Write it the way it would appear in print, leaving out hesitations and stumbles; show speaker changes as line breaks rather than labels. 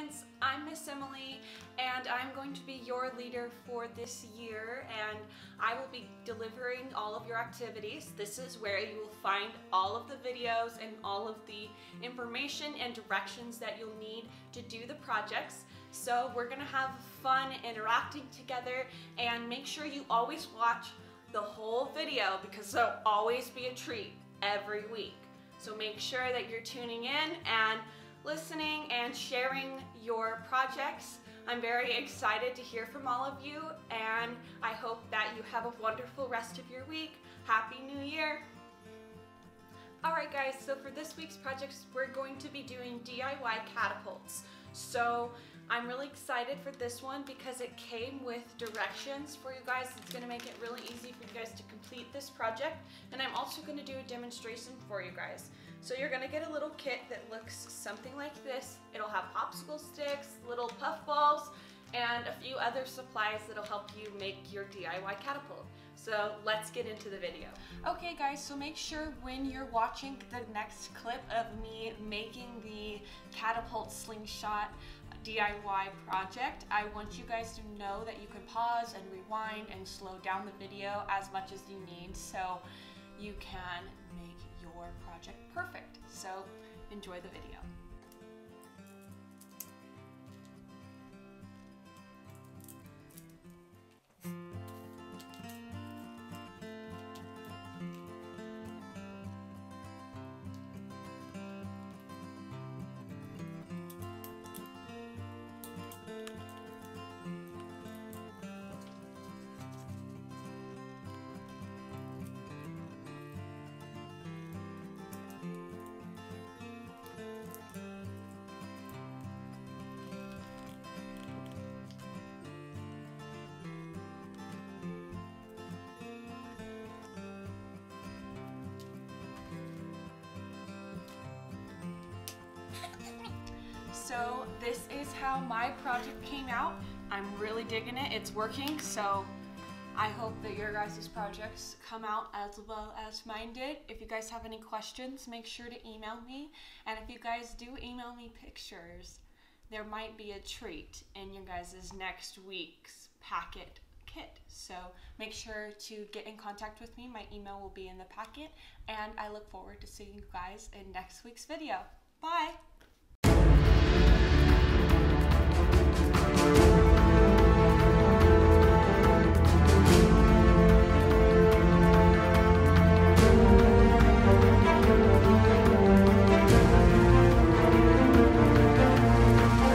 students, I'm Miss Emily and I'm going to be your leader for this year, and I will be delivering all of your activities. This is where you will find all of the videos and all of the information and directions that you'll need to do the projects. So we're gonna have fun interacting together, and make sure you always watch the whole video because there'll always be a treat every week. So make sure that you're tuning in and listening and sharing your projects. I'm very excited to hear from all of you, and I hope that you have a wonderful rest of your week. Happy New Year! Alright guys, so for this week's projects we're going to be doing DIY catapults. So I'm really excited for this one because it came with directions for you guys. It's going to make it really easy for you guys to complete this project, and I'm also going to do a demonstration for you guys. So you're going to get a little kit that looks something like this. It'll have popsicle sticks, little puff balls, and a few other supplies that'll help you make your DIY catapult. So let's get into the video. Okay guys, so make sure when you're watching the next clip of me making the catapult slingshot DIY project, I want you guys to know that you can pause and rewind and slow down the video as much as you need so you can make your project perfect. So enjoy the video. So this is how my project came out. I'm really digging it. It's working, so I hope that your guys' projects come out as well as mine did. If you guys have any questions, make sure to email me. And if you guys do email me pictures, there might be a treat in your guys' next week's packet kit. So make sure to get in contact with me. My email will be in the packet, and I look forward to seeing you guys in next week's video. Bye!